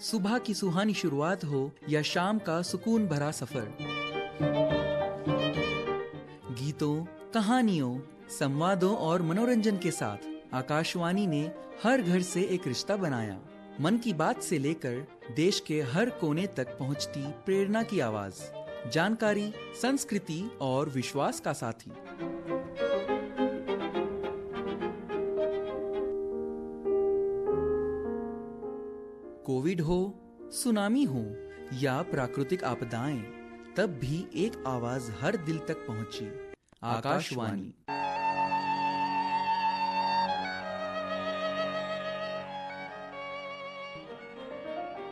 सुबह की सुहानी शुरुआत हो या शाम का सुकून भरा सफर, गीतों, कहानियों, संवादों और मनोरंजन के साथ आकाशवाणी ने हर घर से एक रिश्ता बनाया। मन की बात से लेकर देश के हर कोने तक पहुंचती प्रेरणा की आवाज, जानकारी, संस्कृति और विश्वास का साथी। कोविड हो, सुनामी हो या प्राकृतिक आपदाएं, तब भी एक आवाज हर दिल तक पहुंची, आकाशवाणी।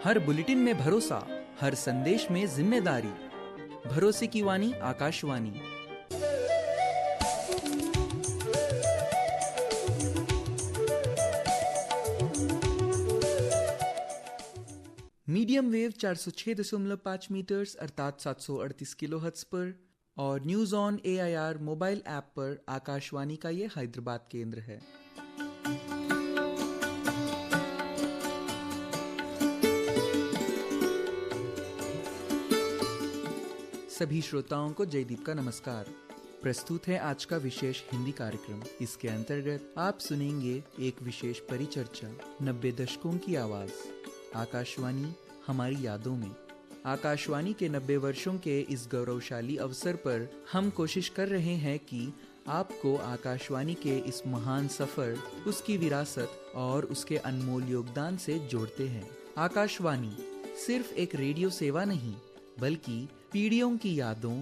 हर बुलेटिन में भरोसा, हर संदेश में जिम्मेदारी, भरोसे की वाणी आकाशवाणी। मीडियम वेव 406.5 मीटर्स अर्थात 738 किलोहर्ट्ज पर और news on AIR mobile app पर आकाशवाणी का ये हैदराबाद केंद्र है। सभी श्रोताओं को जयदीप का नमस्कार। प्रस्तुत है आज का विशेष हिंदी कार्यक्रम। इसके अंतर्गत आप सुनेंगे एक विशेष परिचर्चा, 90 दशकों की आवाज, आकाशवाणी हमारी यादों में। आकाशवाणी के 90 वर्षों के इस गौरवशाली अवसर पर हम कोशिश कर रहे हैं कि आपको आकाशवाणी के इस महान सफर, उसकी विरासत और उसके अनमोल योगदान से जोड़ते हैं। आकाशवाणी सिर्फ एक रेडियो सेवा नहीं, बल्कि पीढ़ियों की यादों,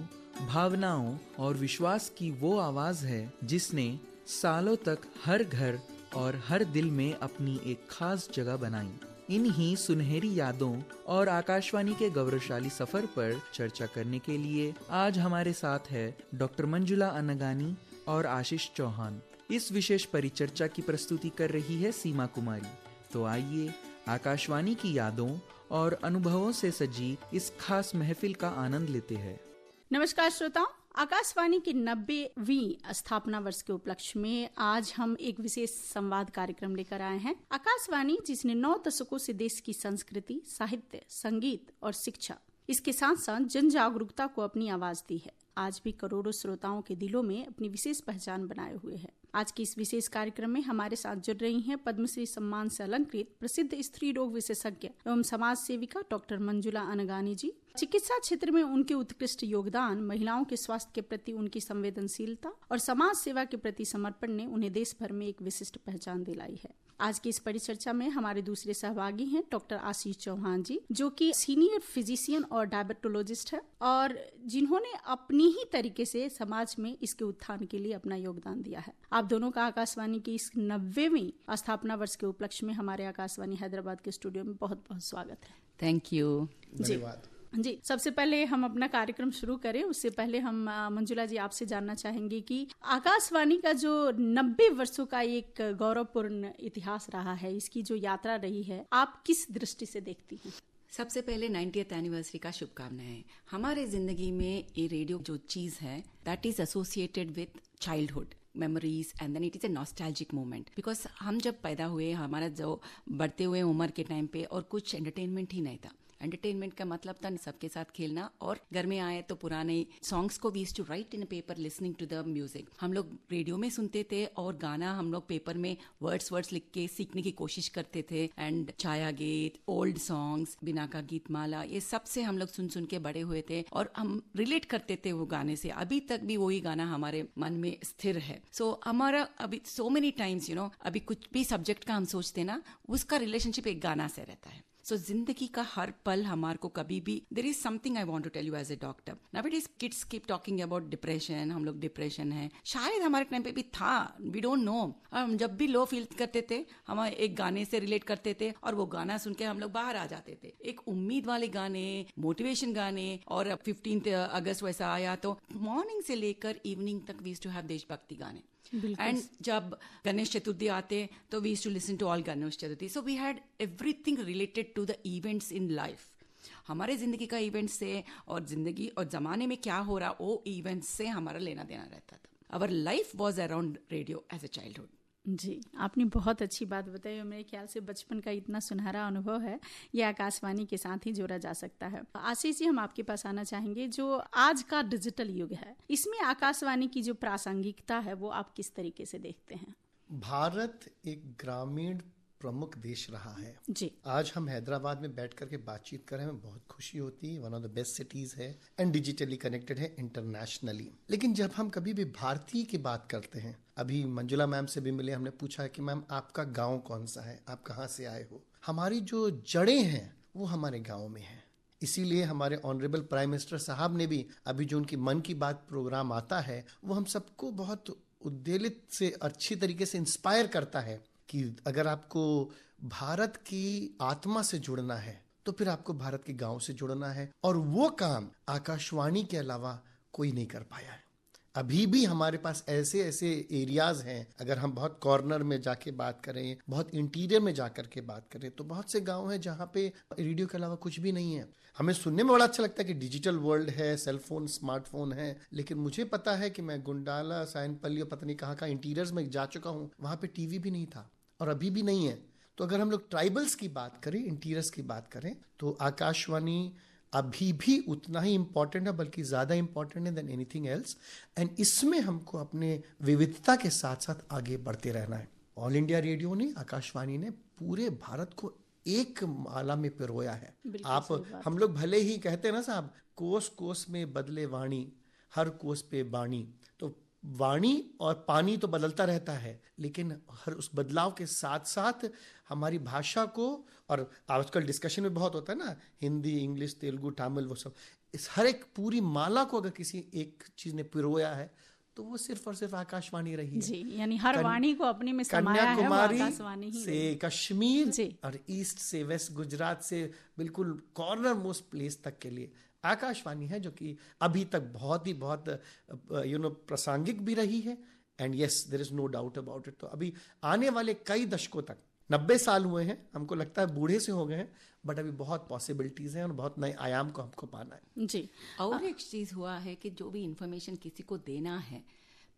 भावनाओं और विश्वास की वो आवाज है जिसने सालों तक हर घर और हर दिल में अपनी एक खास जगह बनाई। इन्हीं सुनहरी यादों और आकाशवाणी के गौरवशाली सफर पर चर्चा करने के लिए आज हमारे साथ है डॉक्टर मंजुला अनगानी और आशीष चौहान। इस विशेष परिचर्चा की प्रस्तुति कर रही है सीमा कुमारी। तो आइए आकाशवाणी की यादों और अनुभवों से सजी इस खास महफिल का आनंद लेते हैं। नमस्कार श्रोताओं, आकाशवाणी की 90वीं स्थापना वर्ष के उपलक्ष्य में आज हम एक विशेष संवाद कार्यक्रम लेकर आए हैं। आकाशवाणी जिसने 9 दशकों से देश की संस्कृति, साहित्य, संगीत और शिक्षा, इसके साथ साथ जन जागरूकता को अपनी आवाज दी है, आज भी करोड़ों श्रोताओं के दिलों में अपनी विशेष पहचान बनाए हुए है। आज के इस विशेष कार्यक्रम में हमारे साथ जुड़ रही हैं पद्मश्री सम्मान से अलंकृत प्रसिद्ध स्त्री रोग विशेषज्ञ एवं समाज सेविका डॉक्टर मंजुला अनगानी जी। चिकित्सा क्षेत्र में उनके उत्कृष्ट योगदान, महिलाओं के स्वास्थ्य के प्रति उनकी संवेदनशीलता और समाज सेवा के प्रति समर्पण ने उन्हें देश भर में एक विशिष्ट पहचान दिलाई है। आज की इस परिचर्चा में हमारे दूसरे सहभागी हैं डॉक्टर आशीष चौहान जी, जो कि सीनियर फिजिशियन और डायबिटोलॉजिस्ट है और जिन्होंने अपनी ही तरीके से समाज में इसके उत्थान के लिए अपना योगदान दिया है। आप दोनों का आकाशवाणी की इस 90वीं स्थापना वर्ष के उपलक्ष्य में हमारे आकाशवाणी हैदराबाद के स्टूडियो में बहुत बहुत स्वागत है। Thank you. धन्यवाद जी। सबसे पहले हम अपना कार्यक्रम शुरू करें उससे पहले हम मंजुला जी आपसे जानना चाहेंगे कि आकाशवाणी का जो 90 वर्षों का एक गौरवपूर्ण इतिहास रहा है, इसकी जो यात्रा रही है, आप किस दृष्टि से देखती हैं? सबसे पहले 90th एनिवर्सरी का शुभकामनाएं। हमारे जिंदगी में ये रेडियो जो चीज है, that is associated with childhood memories and then it is a nostalgic moment, because हम जब पैदा हुए, हमारा जो बढ़ते हुए उम्र के टाइम पे और कुछ एंटरटेनमेंट ही नहीं था। एंटरटेनमेंट का मतलब था सबके साथ खेलना, और घर में आए तो पुराने सॉन्ग्स को we used to write in paper listening to the music. हम लोग रेडियो में सुनते थे और गाना हम लोग पेपर में वर्ड्स लिख के सीखने की कोशिश करते थे। एंड छाया गीत, ओल्ड सॉन्ग्स, बिना का गीतमाला, ये सब से हम लोग सुन के बड़े हुए थे और हम रिलेट करते थे वो गाने से। अभी तक भी वही गाना हमारे मन में स्थिर है। सो हमारा अभी सो मेनी टाइम्स अभी कुछ भी सब्जेक्ट का हम सोचते ना, उसका रिलेशनशिप एक गाना से रहता है। सो जिंदगी का हर पल हमारे को कभी भी, there is something I want to tell you as a doctor. Nowadays kids keep talking about depression, हम लोग डिप्रेशन है, शायद हमारे टाइम पे भी था, वी डोंट नो। हम जब भी लो फील करते थे, हम एक गाने से रिलेट करते थे और वो गाना सुन के हम लोग बाहर आ जाते थे। एक उम्मीद वाले गाने, मोटिवेशन गाने, और 15 अगस्त वैसा आया तो मॉर्निंग से लेकर इवनिंग तक वी यूज्ड टू हैव देशभक्ति गाने। एंड जब गणेश चतुर्थी आते तो we used to listen to all Ganesh Chaturthi. So we had everything related to the events in life. हमारे जिंदगी का इवेंट से और जिंदगी और जमाने में क्या हो रहा, वो इवेंट्स से हमारा लेना देना रहता था। Our life was around radio as a childhood. जी, आपने बहुत अच्छी बात बताई और मेरे ख्याल से बचपन का इतना सुनहरा अनुभव है, ये आकाशवाणी के साथ ही जोड़ा जा सकता है। आशीष जी, हम आपके पास आना चाहेंगे, जो आज का डिजिटल युग है, इसमें आकाशवाणी की जो प्रासंगिकता है वो आप किस तरीके से देखते हैं? भारत एक ग्रामीण प्रमुख देश रहा है जी। आज हम हैदराबाद में बैठ करके बातचीत कर रहे हैं, हमें बहुत खुशी होती है। One of the best cities है एंड डिजिटली कनेक्टेड है इंटरनेशनली। लेकिन जब हम कभी भी भारतीय की बात करते हैं, अभी मंजुला मैम से भी मिले, हमने पूछा कि मैम आपका गांव कौन सा है, आप कहाँ से आए हो। हमारी जो जड़ें हैं वो हमारे गाँव में हैं। इसीलिए हमारे ऑनरेबल प्राइम मिनिस्टर साहब ने भी अभी जो उनकी मन की बात प्रोग्राम आता है वो हम सबको बहुत उद्वेलित से अच्छी तरीके से इंस्पायर करता है कि अगर आपको भारत की आत्मा से जुड़ना है तो फिर आपको भारत के गांव से जुड़ना है, और वो काम आकाशवाणी के अलावा कोई नहीं कर पाया है। अभी भी हमारे पास ऐसे ऐसे एरियाज हैं, अगर हम बहुत कॉर्नर में जाके बात करें, बहुत इंटीरियर में जाकर के बात करें, तो बहुत से गांव हैं जहाँ पे रेडियो के अलावा कुछ भी नहीं है। हमें सुनने में बड़ा अच्छा लगता है कि डिजिटल वर्ल्ड है, सेलफोन, स्मार्टफोन है, लेकिन मुझे पता है कि मैं गुंडाला, सायनपल्ली और पता नहीं कहाँ का इंटीरियर्स में जा चुका हूँ, वहाँ पे टीवी भी नहीं था और अभी भी नहीं है। तो अगर हम लोग ट्राइबल्स की बात करें, इंटीरियर्स की बात करें, तो आकाशवाणी अभी भी उतना ही इम्पोर्टेंट है, बल्कि ज़्यादा इम्पोर्टेंट है देन एनीथिंग एल्स। एंड इसमें हमको अपने विविधता के साथ साथ आगे बढ़ते रहना है। ऑल इंडिया रेडियो ने, आकाशवाणी ने पूरे भारत को एक माला में पिरोया है। आप, हम लोग भले ही कहते हैं ना साहब, कोस कोस में बदले वाणी, हर कोस पे बाणी। तो वाणी और पानी तो बदलता रहता है, लेकिन हर उस बदलाव के साथ साथ हमारी भाषा को, और आजकल डिस्कशन में बहुत होता है ना, हिंदी, इंग्लिश, तेलुगु, तमिल, वो सब, इस हर एक पूरी माला को अगर किसी एक चीज ने पिरोया है तो वो सिर्फ और सिर्फ आकाशवाणी रही है। जी, यानी हर वाणी को अपने में समाया है, वो आकाशवाणी ही से कश्मीर और ईस्ट से वेस्ट, गुजरात से बिल्कुल कॉर्नर मोस्ट प्लेस तक के लिए आकाशवाणी है, जो कि अभी तक बहुत प्रासंगिक भी रही है। And yes, there is no doubt about it. तो अभी आने वाले कई दशकों तक, 90 साल हुए हैं, हमको लगता है बूढ़े से हो गए हैं, बट अभी बहुत पॉसिबिलिटीज हैं और बहुत नए आयाम को हमको पाना है। जी। और एक चीज हुआ है कि जो भी इंफॉर्मेशन किसी को देना है,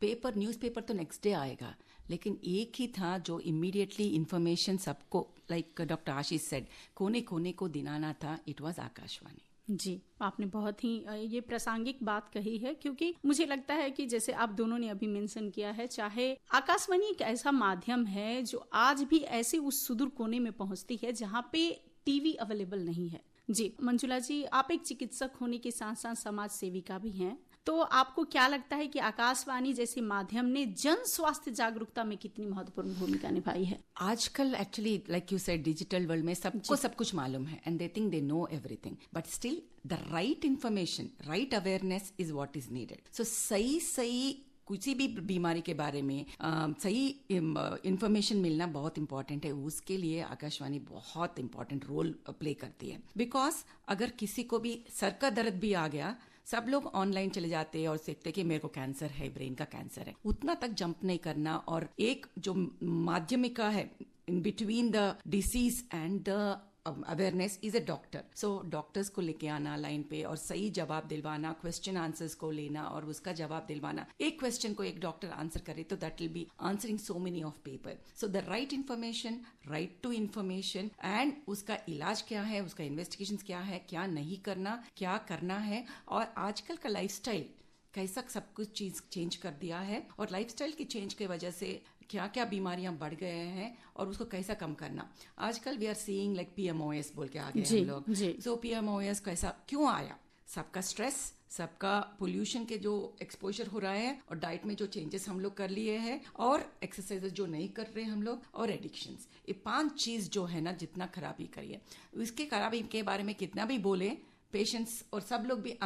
पेपर, न्यूज़पेपर तो नेक्स्ट डे आएगा, लेकिन एक ही था जो इमीडिएटली इंफॉर्मेशन सबको, लाइक डॉक्टर आशीष सेड, कोने कोने को दिलाना था, इट वाज आकाशवाणी। जी, आपने बहुत ही ये प्रासंगिक बात कही है, क्योंकि मुझे लगता है कि जैसे आप दोनों ने अभी मेंशन किया है, चाहे आकाशवाणी एक ऐसा माध्यम है जो आज भी ऐसे उस सुदूर कोने में पहुंचती है जहां पे टीवी अवेलेबल नहीं है। जी, मंजुला जी, आप एक चिकित्सक होने के साथ साथ समाज सेविका भी हैं, तो आपको क्या लगता है कि आकाशवाणी जैसे माध्यम ने जन स्वास्थ्य जागरूकता में कितनी महत्वपूर्ण भूमिका निभाई है? आजकल actually, like you said, digital world में सबको सब कुछ मालूम है and they think they know everything, but still the right information, right awareness is what is needed. So सही किसी भी बीमारी के बारे में सही इंफॉर्मेशन मिलना बहुत इंपॉर्टेंट है। उसके लिए आकाशवाणी बहुत इंपॉर्टेंट रोल प्ले करती है। बिकॉज अगर किसी को भी सर का दर्द भी आ गया, सब लोग ऑनलाइन चले जाते हैं और सीखते कि मेरे को कैंसर है, ब्रेन का कैंसर है, उतना तक जंप नहीं करना। और एक जो माध्यमिका है in between the disease and the awareness is a doctor. So doctors को लेके आना लाइन पे और सही जवाब दिलवाना, क्वेश्चन आंसर्स को लेना और उसका जवाब दिलवाना। एक क्वेश्चन को एक डॉक्टर आंसर करे तो that will be answering so many of paper. So the right information, right to information, and उसका इलाज क्या है, उसका इन्वेस्टिगेशन क्या है, क्या नहीं करना, क्या करना है, और आजकल का लाइफस्टाइल कैसा सब कुछ चीज चेंज कर दिया है, और लाइफस्टाइल की चेंज की वजह से क्या क्या बीमारियां बढ़ गए हैं और उसको कैसा कम करना। आजकल we are seeing like PMOS बोल के आ गए हम लोग। सो PMOS कैसा क्यों आया? सबका स्ट्रेस, सबका पोल्यूशन के जो एक्सपोजर हो रहा है, और डाइट में जो चेंजेस हम लोग कर लिए हैं, और एक्सरसाइजेस जो नहीं कर रहे हम लोग, और एडिक्शंस, ये 5 चीज जो है ना, जितना खराबी करिए, इसके खराबी के बारे में कितना भी बोले पेशेंट्स और सब लोग भी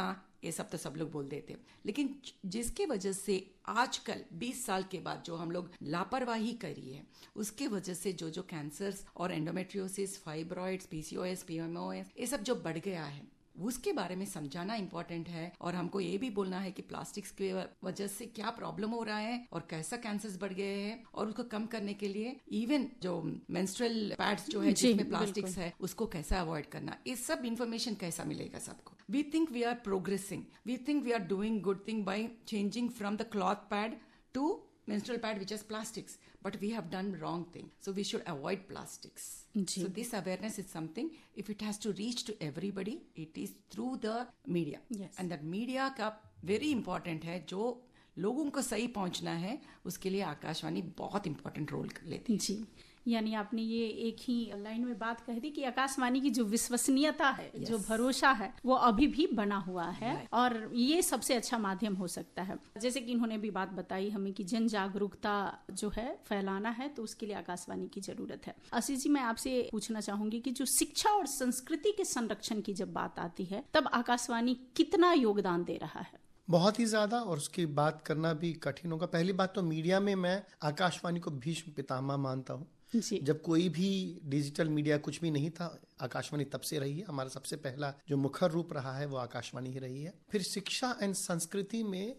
ये सब तो सब लोग बोल देते, लेकिन जिसके वजह से आजकल 20 साल के बाद जो हम लोग लापरवाही करी है, उसके वजह से जो कैंसर्स और एंडोमेट्रियोसिस, फाइब्रॉइड्स, PCOS, PMOS, ये सब जो बढ़ गया है, उसके बारे में समझाना इंपॉर्टेंट है। और हमको ये भी बोलना है कि प्लास्टिक्स की वजह से क्या प्रॉब्लम हो रहा है और कैसा कैंसर्स बढ़ गए हैं, और उसको कम करने के लिए इवन जो मेंस्ट्रुअल पैड्स जो है जिसमें प्लास्टिक्स है, उसको कैसा अवॉइड करना, ये सब इंफॉर्मेशन कैसा मिलेगा सबको। We think we are progressing. We think we are doing good thing by changing from the cloth pad to menstrual pad which has plastics, but we have done wrong thing. So we should avoid plastics. So this awareness is something, if it has to reach to everybody, it is through the media. Yes. And that media का very important है, जो लोगों को सही पहुंचना है, उसके लिए आकाशवाणी बहुत important रोल लेती है. जी, यानी आपने ये एक ही लाइन में बात कह दी कि आकाशवाणी की जो विश्वसनीयता है, जो भरोसा है, वो अभी भी बना हुआ है और ये सबसे अच्छा माध्यम हो सकता है. जैसे कि इन्होंने भी बात बताई हमें कि जन जागरूकता जो है फैलाना है, तो उसके लिए आकाशवाणी की जरूरत है. आशीष जी, मैं आपसे पूछना चाहूंगी कि जो शिक्षा और संस्कृति के संरक्षण की जब बात आती है, तब आकाशवाणी कितना योगदान दे रहा है? बहुत ही ज्यादा, और उसकी बात करना भी कठिन होगा. पहली बात तो मीडिया में मैं आकाशवाणी को भीष्म पितामह मानता हूँ. जब कोई भी डिजिटल मीडिया कुछ भी नहीं था, आकाशवाणी तब से रही है. हमारा सबसे पहला जो मुखर रूप रहा है वो आकाशवाणी ही रही है. फिर शिक्षा एंड संस्कृति में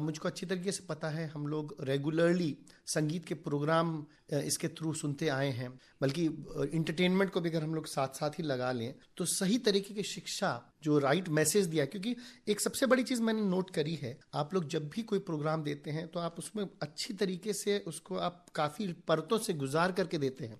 मुझको अच्छी तरीके से पता है, हम लोग रेगुलरली संगीत के प्रोग्राम इसके थ्रू सुनते आए हैं. बल्कि इंटरटेनमेंट को भी अगर हम लोग साथ साथ ही लगा लें तो सही तरीके की शिक्षा, जो राइट मैसेज दिया. क्योंकि एक सबसे बड़ी चीज मैंने नोट करी है, आप लोग जब भी कोई प्रोग्राम देते हैं तो आप उसमें अच्छी तरीके से उसको आप काफी परतों से गुजार करके देते हैं.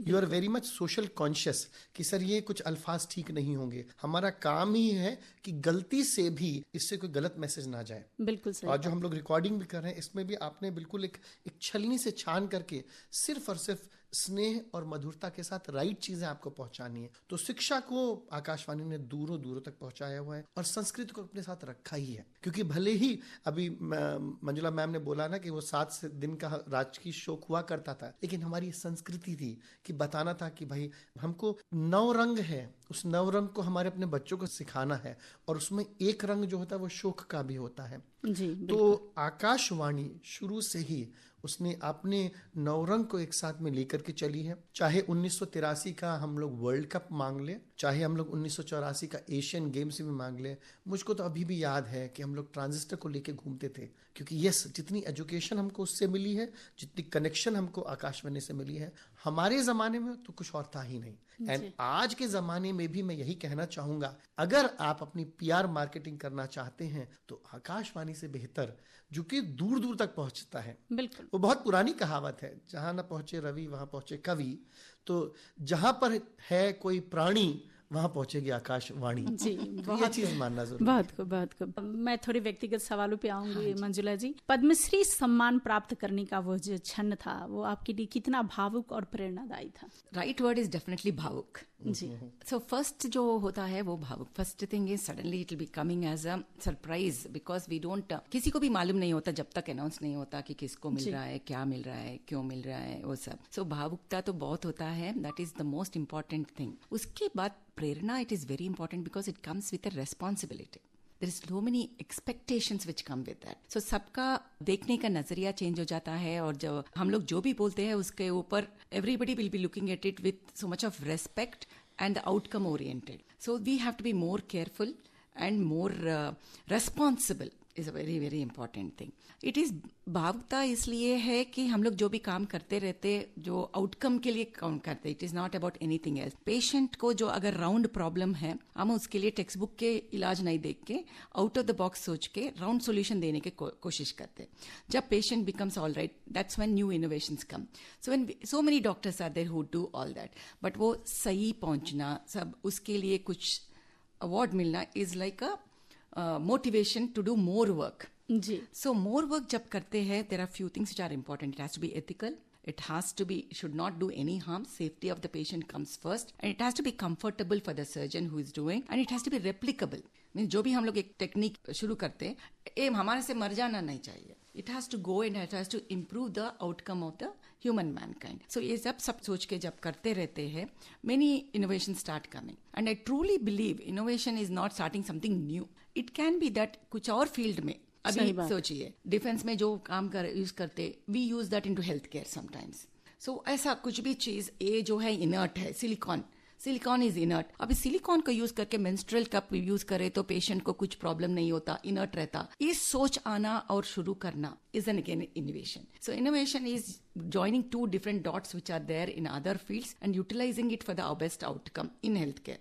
You are very much social conscious कि सर ये कुछ अल्फाज ठीक नहीं होंगे. हमारा काम ही है कि गलती से भी इससे कोई गलत मैसेज ना जाए. बिल्कुल सही. और जो हम लोग रिकॉर्डिंग भी कर रहे हैं, इसमें भी आपने बिल्कुल एक छलनी से छान करके सिर्फ और सिर्फ स्नेह और मधुरता के साथ राइट चीजें आपको पहुंचानी है. तो शिक्षा को आकाशवाणी ने दूरों दूरों तक पहुंचाया हुआ है और संस्कृति को अपने साथ रखा ही है. क्योंकि भले ही अभी मंजुला मैम ने बोला ना कि वो 7 दिन का राजकीय शोक हुआ करता था, लेकिन हमारी संस्कृति थी कि बताना था कि भाई हमको 9 रंग है, उस 9 रंग को हमारे अपने बच्चों को सिखाना है. और उसमें एक रंग जो होता है वो शोक का भी होता है. तो आकाशवाणी शुरू से ही उसने अपने 9 रंग को एक साथ में लेकर के चली है. चाहे 1983 का हम लोग वर्ल्ड कप मांग ले, चाहे हम लोग 1984 का एशियन गेम्स भी मांग ले. मुझको तो अभी भी याद है कि हम लोग ट्रांजिस्टर को लेके घूमते थे. क्योंकि यस, जितनी एजुकेशन हमको उससे मिली है, जितनी कनेक्शन हमको आकाशवाणी से मिली है, हमारे जमाने में तो कुछ और था ही नहीं. एंड आज के जमाने में भी मैं यही कहना चाहूंगा, अगर आप अपनी पीआर मार्केटिंग करना चाहते हैं तो आकाशवाणी से बेहतर, जो कि दूर दूर तक पहुंचता है. बिल्कुल. वो बहुत पुरानी कहावत है, जहां ना पहुंचे रवि वहां पहुंचे कवि. तो जहां पर है कोई प्राणी वहां पहुंचेगी आकाशवाणी. जी, ये चीज मानना जरूरी. बहुत खूब. मैं थोड़े व्यक्तिगत सवालों पे आऊंगी. मंजुला जी, पद्मश्री सम्मान प्राप्त करने का वो जो क्षण था, वो आपके लिए कितना भावुक और प्रेरणादायी था? राइट वर्ड इज डेफिनेटली भावुक. जी. सो फर्स्ट जो होता है वो भावुक. First thing is suddenly it will be coming as a surprise, because we don't, किसी को भी मालूम नहीं होता जब तक अनाउंस नहीं होता कि किसको मिल रहा है, क्या मिल रहा है, क्यों मिल रहा है, वो सब. सो भावुकता तो बहुत होता है. That is the most important thing. उसके बाद प्रेरणा, it is very important because it comes with a responsibility. There is so many expectations which come with that. So सबका देखने का नजरिया चेंज हो जाता है, और जब हम लोग जो भी बोलते हैं उसके ऊपर everybody will be looking at it with so much of respect and outcome oriented. So we have to be more careful and more responsible is a very very important thing. It is भावुकता इसलिए है कि हम लोग जो भी काम करते रहते, जो आउटकम के लिए काम करते, it is not about anything else. Patient को जो अगर राउंड प्रॉब्लम है, हम उसके लिए टेक्स्ट बुक के इलाज नहीं देख के आउट ऑफ द बॉक्स सोच के राउंड सोल्यूशन देने की कोशिश करते. जब patient becomes all right, that's when new innovations come. So when so many doctors are there who do all that, but वो सही पहुंचना, सब उसके लिए कुछ अवार्ड मिलना is like a motivation to do more work. जी. So more work जब करते हैं, there are few things which are important. It has to be ethical. It has to be, should not do any harm. Safety of the patient comes first. And it has to be comfortable for the surgeon who is doing. And it has to be replicable. Means जो भी हम लोग एक technique शुरू करते हैं, M हमारे से मर जाना नहीं चाहिए. It has to go and it has to improve the outcome of the human mankind. So ये सब सोच के जब करते रहते हैं, many innovations start coming. And I truly believe innovation is not starting something new. It can be that कुछ और फील्ड में, अभी सोचिए डिफेंस में जो काम यूज करते, we use that into health care sometimes. So ऐसा कुछ भी चीज, ये जो है इनर्ट है, सिलिकॉन इज इनर्ट. अभी सिलिकॉन को यूज करके मेंस्ट्रुअल कप यूज करे तो पेशेंट को कुछ प्रॉब्लम नहीं होता, इनर्ट रहता. ये सोच आना और शुरू करना is an again innovation. So innovation is joining 2 different dots which are there in other fields and utilizing it for the best outcome in healthcare.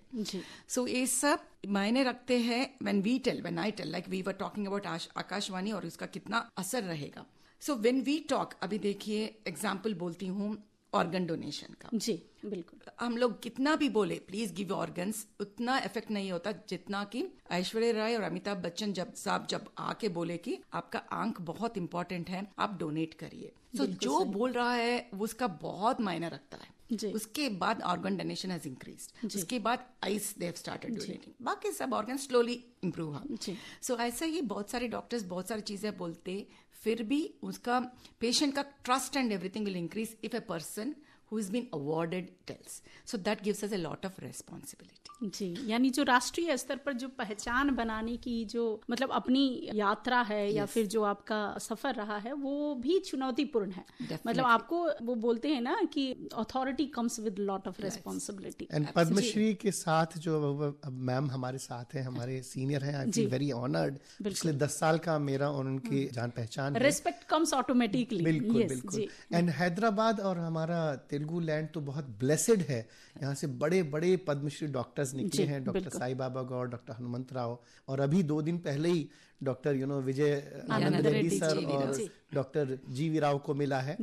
So ये सब मायने रखते हैं when I tell, like we were talking about Akashvani और उसका कितना असर रहेगा. सो व्हेन वी टॉक, अभी देखिए एग्जाम्पल बोलती हूँ ऑर्गन डोनेशन का। जी बिल्कुल। हम लोग कितना भी बोले प्लीज गिव ऑर्गन्स, उतना इफेक्ट नहीं होता जितना कि ऐश्वर्या राय और अमिताभ बच्चन जब आके बोले कि आपका आंख बहुत इंपॉर्टेंट है, आप डोनेट करिए। सो जो बोल रहा है उसका बहुत मायने रखता है। उसके बाद ऑर्गन डोनेशन हैज इंक्रीज्ड, उसके बाद ice they have started donating, बाकी सब ऑर्गन स्लोली इंप्रूव हुआ। सो ऐसा ही बहुत सारे डॉक्टर्स बहुत सारी चीजें बोलते, फिर भी उसका पेशेंट का trust and everything will increase if a person who has been awarded tells. So that gives us a lot of responsibility. जी, यानी जो राष्ट्रीय स्तर पर जो पहचान बनाने की जो मतलब अपनी यात्रा है या फिर जो आपका सफर रहा है वो भी चुनौतीपूर्ण है। मतलब आपको वो बोलते हैं ना कि authority comes with lot of responsibility. And Padmashri के साथ जो मैम हमारे साथ हैं, हमारे सीनियर हैं, आई फील वेरी ऑनर्ड। पिछले 10 साल का मेरा और उनकी जान पहचान है। Respect comes automatically. बिल्कुल बिल्कुल। एंड हैदराबाद और हमारा तेलुगु लैंड तो बहुत ब्लेसेड है, यहाँ से बड़े बड़े पद्मश्री डॉक्टर्स निकले हैं, डॉक्टर साई बाबा गौड़, डॉक्टर हनुमंत राव, और अभी 2 दिन पहले ही डॉक्टर विजय आनंद रेड्डी सर और डॉक्टर जी.वी. राव को मिला है।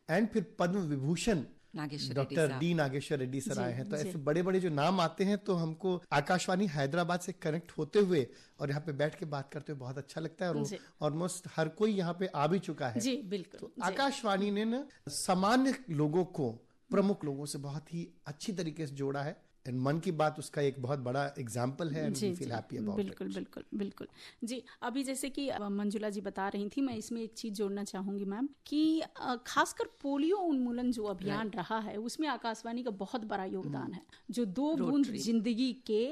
एंड फिर Padma Vibhushan doctor D Nageshwar Reddy sir आए हैं। तो ऐसे बड़े बड़े जो नाम आते हैं तो हमको आकाशवाणी हैदराबाद से कनेक्ट होते हुए और यहाँ पे बैठ के बात करते हुए बहुत अच्छा लगता है। और ऑलमोस्ट हर कोई यहाँ पे आ भी चुका है। जी बिल्कुल। तो आकाशवाणी ने ना सामान्य लोगों को प्रमुख लोगों से बहुत ही अच्छी तरीके से जोड़ा है। एंड मन की बात उसका एक बहुत बड़ा एग्जाम्पल है। जी, फील हैप्पी अबाउट बिल्कुल इट। बिल्कुल बिल्कुल जी। अभी जैसे कि मंजुला जी बता रही थी, मैं इसमें एक चीज जोड़ना चाहूंगी मैम कि खासकर पोलियो उन्मूलन जो अभियान रहा है उसमें आकाशवाणी का बहुत बड़ा योगदान है। जो 2 बूंद जिंदगी के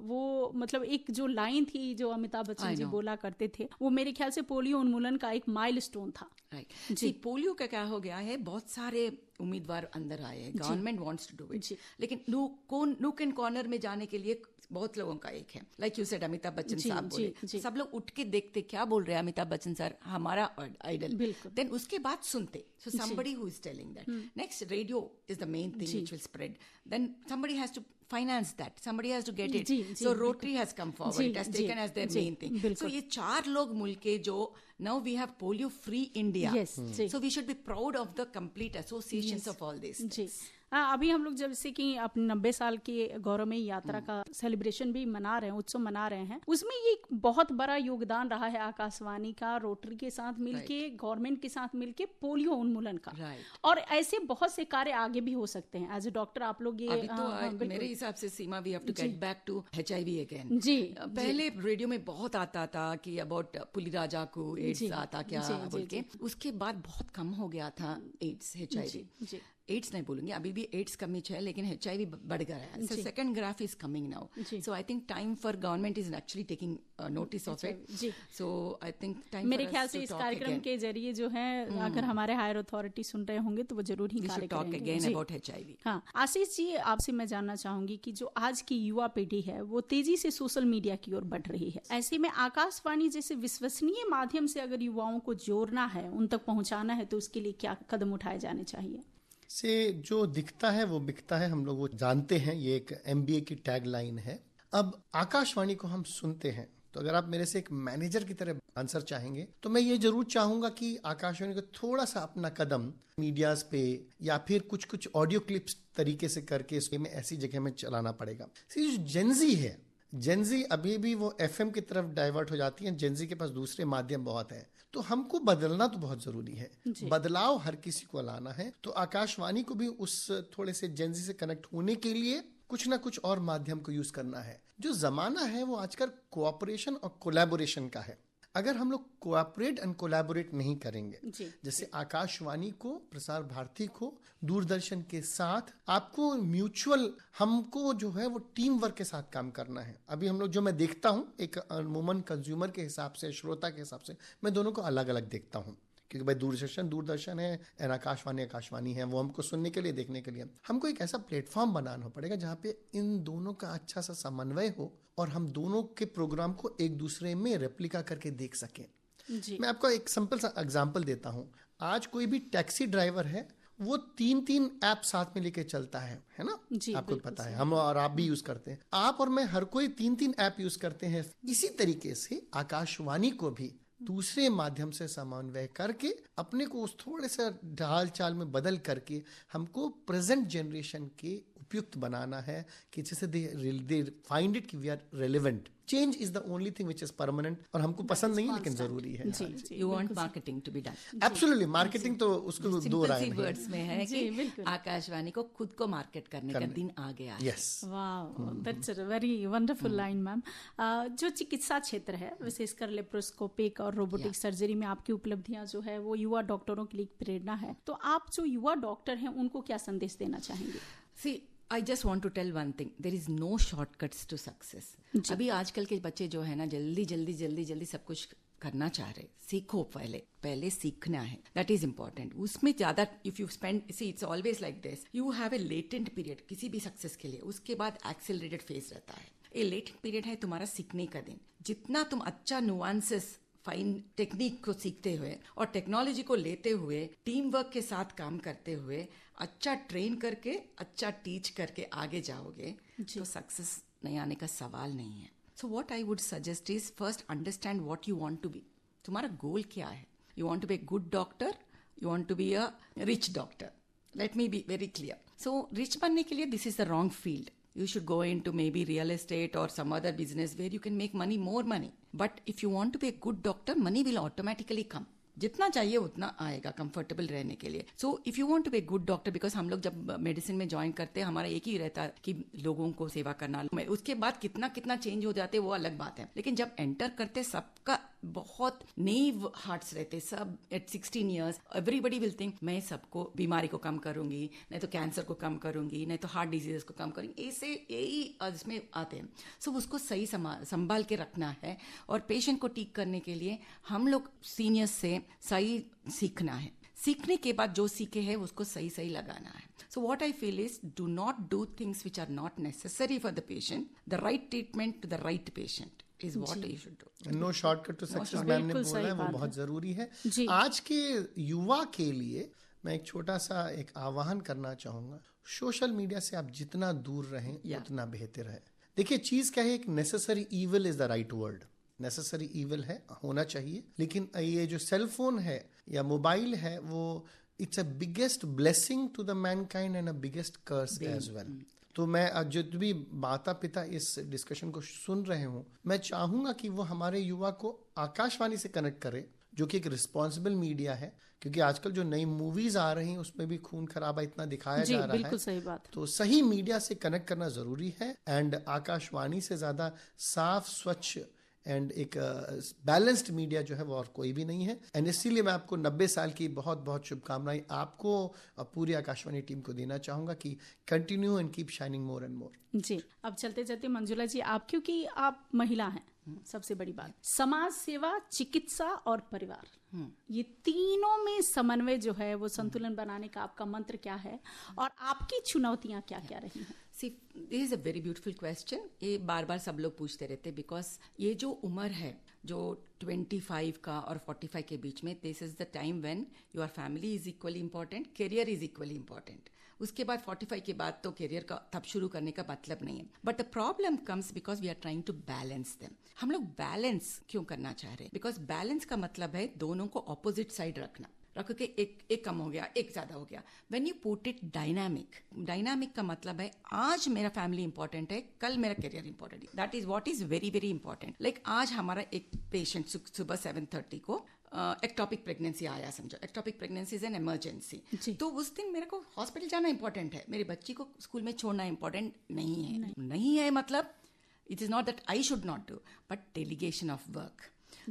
वो मतलब एक जो लाइन थी जो अमिताभ बच्चन जी बोला करते थे, वो मेरे ख्याल से पोलियो उन्मूलन का एक माइलस्टोन था। जी, पोलियो का क्या हो गया है, बहुत सारे उम्मीदवार अंदर आए हैं, government wants to do it, लेकिन नूक एंड कॉर्नर में जाने के लिए बहुत लोगों का एक है, like you said Amitabh Bachchan साहब बोले, सब लोग उठ के देखते क्या बोल रहे हैं अमिताभ बच्चन सर, हमारा आइडल, देन उसके बाद सुनते, so somebody who is telling that. Next, radio is the main thing which will spread. Then somebody has to finance that, somebody has to get it. So Rotary has come forward, it has taken as their main thing. So ये 4 लोग मिलके जो now we have polio free India. So we should be proud of the complete associations of all these things. अभी हम लोग जैसे कि अपने 90 साल की गौरवमयी यात्रा का सेलिब्रेशन भी मना रहे हैं, उत्सव मना रहे हैं, उसमें ये एक बहुत बड़ा योगदान रहा है आकाशवाणी का, रोटरी के साथ मिलके, गवर्नमेंट के साथ मिलके पोलियो उन्मूलन का। और ऐसे बहुत से कार्य आगे भी हो सकते हैं। एज ए डॉक्टर आप लोग ये अभी तो मेरे हिसाब से Seema we have to get back to HIV again. जी, पहले रेडियो में बहुत आता था कि अबाउट पुली राजा को एड्स आता क्या बोल के, उसके बाद बहुत कम हो गया था एड्स, HIV। एड्स नहीं बोलूंगी, अभी भी एड्स कमी है, लेकिन HIV बढ़ गया है। So second graph is coming now, so I think time for government is actually taking notice of it. So I think time, मेरे ख्याल से इस कार्यक्रम के जरिए जो है अगर हमारे हायर अथॉरिटी सुन रहे होंगे तो वो जरूर ही कार्य करेंगे अबाउट HIV। हाँ, आशीष जी, आपसे मैं जानना चाहूंगी कि जो आज की युवा पीढ़ी है वो तेजी से सोशल मीडिया की ओर बढ़ रही है, ऐसे में आकाशवाणी जैसे विश्वसनीय माध्यम से अगर युवाओं को जोड़ना है, उन तक पहुंचाना है, तो उसके लिए क्या कदम उठाए जाने चाहिए? से जो दिखता है वो बिकता है, हम लोग वो जानते हैं, ये एक MBA की टैग लाइन है। अब आकाशवाणी को हम सुनते हैं, तो अगर आप मेरे से एक मैनेजर की तरह आंसर चाहेंगे तो मैं ये जरूर चाहूंगा कि आकाशवाणी को थोड़ा सा अपना कदम मीडियाज पे या फिर कुछ ऑडियो क्लिप्स तरीके से करके इसमें ऐसी जगह में चलाना पड़ेगा। जो जेनजी है, जेनजी अभी भी वो FM की तरफ डाइवर्ट हो जाती है, जेनजी के पास दूसरे माध्यम बहुत है, तो हमको बदलना तो बहुत जरूरी है, बदलाव हर किसी को लाना है। तो आकाशवाणी को भी उस थोड़े से जेनजी से कनेक्ट होने के लिए कुछ ना कुछ और माध्यम को यूज करना है। जो जमाना है वो आजकल कोऑपरेशन और कोलैबोरेशन का है। अगर हम लोग कोऑपरेट एंड कोलैबोरेट नहीं करेंगे, जैसे आकाशवाणी को, प्रसार भारती को, दूरदर्शन के साथ आपको म्यूचुअल, हमको जो है वो टीम वर्क के साथ काम करना है। अभी हम लोग जो मैं देखता हूँ, एक अमूमन कंज्यूमर के हिसाब से, श्रोता के हिसाब से, मैं दोनों को अलग अलग देखता हूँ, क्योंकि भाई दूरदर्शन है और आकाशवाणी है, वो हमको सुनने के लिए, देखने के लिए। हमको एक ऐसा प्लेटफॉर्म बनाना पड़ेगा जहाँ पे इन दोनों का अच्छा सा समन्वय हो और हम दोनों के प्रोग्राम को एक दूसरे में रेप्लिका करके देख सकें। मैं आपको एक सिंपल सा एग्जांपल देता हूँ। आज कोई भी टैक्सी ड्राइवर है, वो 3 ऐप साथ में लेके चलता है ना? आपको पता है, हम और आप भी यूज करते हैं, आप और मैं हर कोई 3 ऐप यूज करते हैं। इसी तरीके से आकाशवाणी को भी दूसरे माध्यम से समन्वय करके अपने को उस थोड़े सा ढाल चाल में बदल करके हमको प्रेजेंट जनरेशन के उपयुक्त बनाना है कि जैसे दे फाइंड इट कि we are relevant. Change is the only thing which is permanent और हमको पसंद नहीं लेकिन जरूरी है. You want marketing to be done. Absolutely. Marketing तो उसको दो राय सिंपल सी नहीं. वर्ड्स में है कि आकाशवाणी को खुद को मार्केट करने का दिन आ गया है. यस. वाह, that's a very wonderful line ma'am. जो चिकित्सा क्षेत्र है विशेषकर लेप्रोस्कोपिक और रोबोटिक सर्जरी में आपकी उपलब्धियां जो है वो युवा डॉक्टरों के लिए प्रेरणा है. तो आप जो युवा डॉक्टर हैं उनको क्या संदेश देना चाहेंगे? See, I just want to tell one thing. There is no shortcuts to success. अभी आजकल के बच्चे जो है ना जल्दी सब कुछ करना चाह रहे. सीखो पहले सीखना है. That is important. उसमें ज्यादा if you spend, see it's always like this. You have a latent period किसी भी सक्सेस के लिए. उसके बाद accelerated phase रहता है. ये latent period है तुम्हारा सीखने का दिन. जितना तुम अच्छा nuances फाइन टेक्निक को सीखते हुए और टेक्नोलॉजी को लेते हुए टीम वर्क के साथ काम करते हुए अच्छा ट्रेन करके अच्छा टीच करके आगे जाओगे तो सक्सेस नहीं आने का सवाल नहीं है. So what I would suggest is first understand what you want to be. तुम्हारा गोल क्या है? You want to be a good doctor, you want to be a rich doctor. Let me be very clear. So rich बनने के लिए this is the wrong field. You should go into maybe real estate or some other business where you can make money, more money. But if you want to be a good doctor, money will automatically come. जितना चाहिए उतना आएगा comfortable रहने के लिए. So if you want to be good doctor, because हम लोग जब मेडिसिन में ज्वाइन करते हैं हमारा एक ही रहता है कि लोगों को सेवा करना. उसके बाद कितना चेंज हो जाते वो अलग बात है. लेकिन जब एंटर करते सबका बहुत नेव हार्ट्स रहते. सब at 16 years everybody will think मैं सबको बीमारी को कम करूंगी, नहीं तो कैंसर को कम करूंगी, नहीं तो हार्ट डिजीजेस को कम करूंगी. ऐसे यही इसमें आते हैं. सो उसको सही संभाल के रखना है और पेशेंट को ठीक करने के लिए हम लोग सीनियर्स से सही सीखना है. सीखने के बाद जो सीखे हैं उसको सही लगाना है. So what I feel is do not do things which are not necessary for the patient. The right treatment to the right patient is what you should do. No shortcut to success. Ma'am ने बोला है वो बहुत जरूरी है. आज के युवा के लिए मैं एक छोटा सा एक आह्वान करना चाहूंगा. सोशल मीडिया से आप जितना दूर रहें उतना बेहतर है. देखिए चीज क्या है, एक necessary evil is the right word. Necessary evil है, होना चाहिए, लेकिन ये जो सेल फोन है या मोबाइल है वो it's a biggest blessing to the mankind and a biggest curse as well. तो मैं जो भी माता पिता इस डिस्कशन को सुन रहे हूँ, मैं चाहूंगा कि वो हमारे युवा को आकाशवाणी से कनेक्ट करे, जो कि एक रिस्पॉन्सिबल मीडिया है. क्योंकि आजकल जो नई मूवीज आ रही हैं उसमें भी खून खराबा इतना दिखाया जा रहा बिल्कुल सही बात. तो सही मीडिया से कनेक्ट करना जरूरी है. एंड आकाशवाणी से ज्यादा साफ स्वच्छ एंड एक बैलेंस्ड मीडिया जो है वो और कोई भी नहीं है. एंड इसीलिए मैं आपको 90 साल की बहुत बहुत शुभकामनाएं आपको और पूरी आकाशवाणी टीम को देना चाहूंगा कि continue and keep shining more and more. जी, अब चलते चलते मंजुला जी, आप क्योंकि आप महिला हैं, सबसे बड़ी बात समाज सेवा, चिकित्सा और परिवार, ये तीनों में समन्वय जो है वो संतुलन बनाने का आपका मंत्र क्या है और आपकी चुनौतियां क्या क्या रही हैं? See, this is a very beautiful question. ये बार सब लोग पूछते रहते बिकॉज ये जो उम्र है जो 25 का और 45 के बीच में, this is the time when your family is equally important, career is equally important. उसके बाद 45 के बाद तो करियर का तब शुरू करने का मतलब नहीं है. But the problem comes because we are trying to balance them. हम लोग बैलेंस क्यों करना चाह रहे हैं? बिकॉज बैलेंस का मतलब है दोनों को ऑपोजिट साइड रखना. रख के एक कम हो गया, एक ज्यादा हो गया. When you put it dynamic का मतलब है आज मेरा फैमिली इंपॉर्टेंट है, कल मेरा करियर इंपॉर्टेंट है. That is what is very very important. Like आज हमारा एक पेशेंट सुबह 7:30 को एक्टोपिक प्रेगनेंसी आया. समझो ectopic pregnancy is an emergency. तो उस दिन मेरे को हॉस्पिटल जाना इंपॉर्टेंट है, मेरी बच्ची को स्कूल में छोड़ना इंपॉर्टेंट नहीं है. मतलब it is not that I should not do, but delegation of work.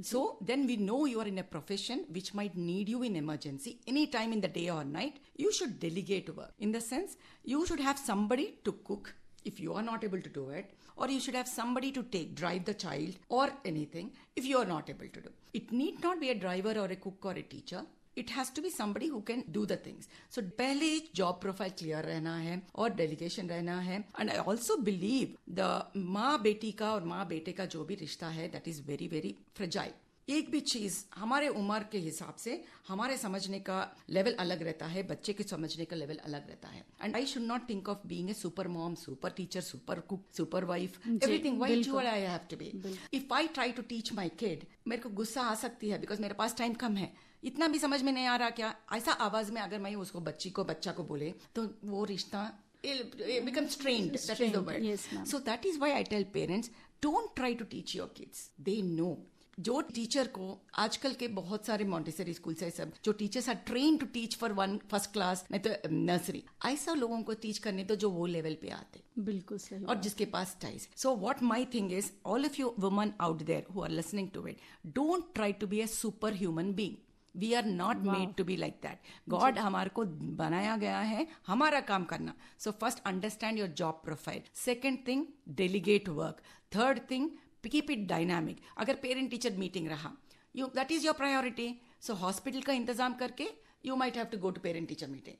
So then we know you are in a profession which might need you in emergency any time in the day or night. You should delegate work. In the sense, you should have somebody to cook if you are not able to do it, or you should have somebody to drive the child or anything if you are not able to do. It need not be a driver or a cook or a teacher. It has to be somebody who can do the things. So पहले job profile clear रहना है और delegation रहना है. And I also believe the माँ बेटी का और माँ बेटे का जो भी रिश्ता है that is very very fragile. एक भी चीज हमारे उम्र के हिसाब से हमारे समझने का लेवल अलग रहता है, बच्चे के समझने का लेवल अलग रहता है. And I should not think of being a super mom, super teacher, super cook, super wife, everything. Why do I have to be? If I try to teach my kid, मेरे को गुस्सा आ सकती है because मेरे पास time कम है. इतना भी समझ में नहीं आ रहा क्या? ऐसा आवाज में अगर मैं उसको बच्चा को बोले तो वो रिश्ता it becomes strained. That is the word. Yes, ma'am. So that is why I tell parents, don't try to teach your kids. They know. जो टीचर को आजकल के बहुत सारे मॉन्टेसरी स्कूल से सब जो teachers are train to teach for first class नहीं तो नर्सरी, ऐसा लोगों को टीच करने तो जो वो लेवल पे आते. बिल्कुल सही. और जिसके पास ties. So what my thing is, all of you women out there who are listening to it, don't try to be a super human being. We are not made to be like that. God हमारे को बनाया गया है हमारा काम करना. So first understand your job profile. Second thing, delegate work. Third thing, keep it dynamic. अगर parent teacher meeting रहा, you that is your priority. So hospital का इंतजाम करके you might have to go to parent teacher meeting.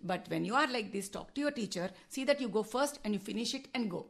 But when you are like this, talk to your teacher, see that you go first and you finish it and go,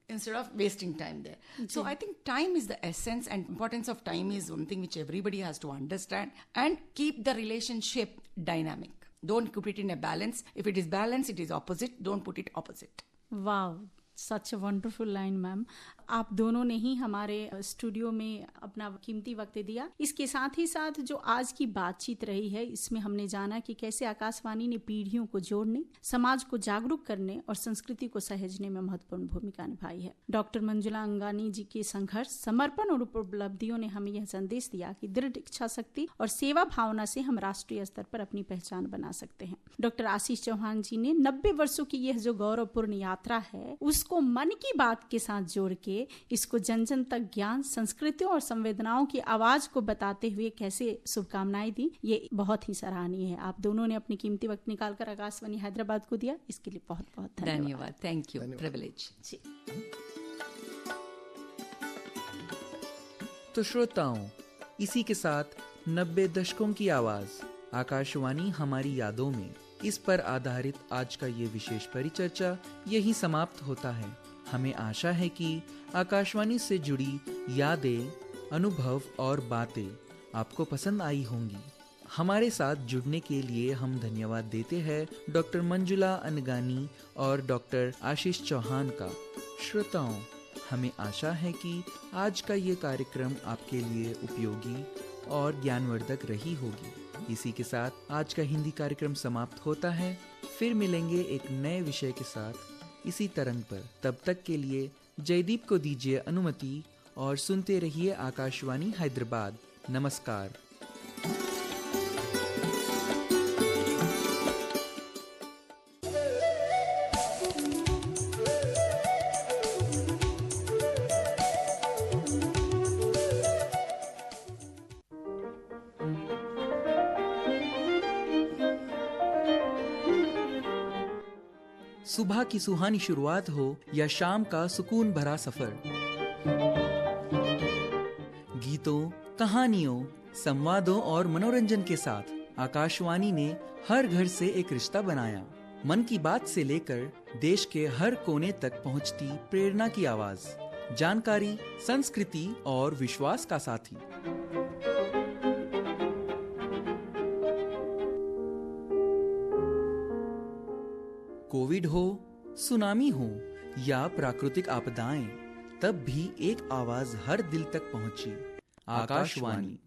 instead of wasting time there. So I think time is the essence, and importance of time is one thing which everybody has to understand, and keep the relationship dynamic. Don't put it in a balance. If it is balance, it is opposite. Don't put it opposite. वाह, such wonderful line ma'am. आप दोनों ने ही हमारे studio में अपना कीमती वक्त दिया. इसके साथ ही साथ जो आज की बातचीत रही है, इसमें हमने जाना कि कैसे आकाशवाणी ने पीढ़ियों को जोड़ने, समाज को जागरूक करने और संस्कृति को सहेजने में महत्वपूर्ण भूमिका निभाई है. डॉक्टर मंजुला अंगानी जी के संघर्ष, समर्पण और उपलब्धियों ने हमें यह संदेश दिया कि दृढ़ इच्छा शक्ति और सेवा भावना से हम राष्ट्रीय स्तर पर अपनी पहचान बना सकते हैं. डॉक्टर आशीष चौहान जी ने 90 वर्षों की यह जो गौरवपूर्ण यात्रा है, उसको मन की बात के साथ जोड़ के इसको जन जन तक ज्ञान, संस्कृतियों और संवेदनाओं की आवाज को बताते हुए कैसे शुभकामनाएं दी, ये बहुत ही सराहनीय है. आप दोनों ने अपनी कीमती वक्त निकालकर आकाशवाणी हैदराबाद को दिया, इसके लिए बहुत बहुत धन्यवाद. Thank you. प्रिविलेज. तो श्रोताओं, इसी के साथ 90 दशकों की आवाज आकाशवाणी हमारी यादों में, इस पर आधारित आज का ये विशेष परिचर्चा यही समाप्त होता है. हमें आशा है कि आकाशवाणी से जुड़ी यादें, अनुभव और बातें आपको पसंद आई होंगी. हमारे साथ जुड़ने के लिए हम धन्यवाद देते हैं डॉक्टर मंजुला अंगानी और डॉक्टर आशीष चौहान का. श्रोताओं, हमें आशा है कि आज का ये कार्यक्रम आपके लिए उपयोगी और ज्ञानवर्धक रही होगी. इसी के साथ आज का हिंदी कार्यक्रम समाप्त होता है. फिर मिलेंगे एक नए विषय के साथ इसी तरंग पर. तब तक के लिए जयदीप को दीजिए अनुमति और सुनते रहिए आकाशवाणी हैदराबाद. नमस्कार. सुबह की सुहानी शुरुआत हो या शाम का सुकून भरा सफर, गीतों, कहानियों, संवादों और मनोरंजन के साथ आकाशवाणी ने हर घर से एक रिश्ता बनाया. मन की बात से लेकर देश के हर कोने तक पहुंचती प्रेरणा की आवाज, जानकारी, संस्कृति और विश्वास का साथी. कोविड हो, सुनामी हो या प्राकृतिक आपदाएं, तब भी एक आवाज हर दिल तक पहुंची. आकाशवाणी.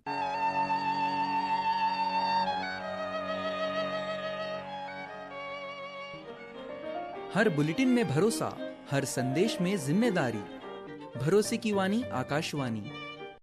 हर बुलेटिन में भरोसा, हर संदेश में जिम्मेदारी. भरोसे की वाणी आकाशवाणी.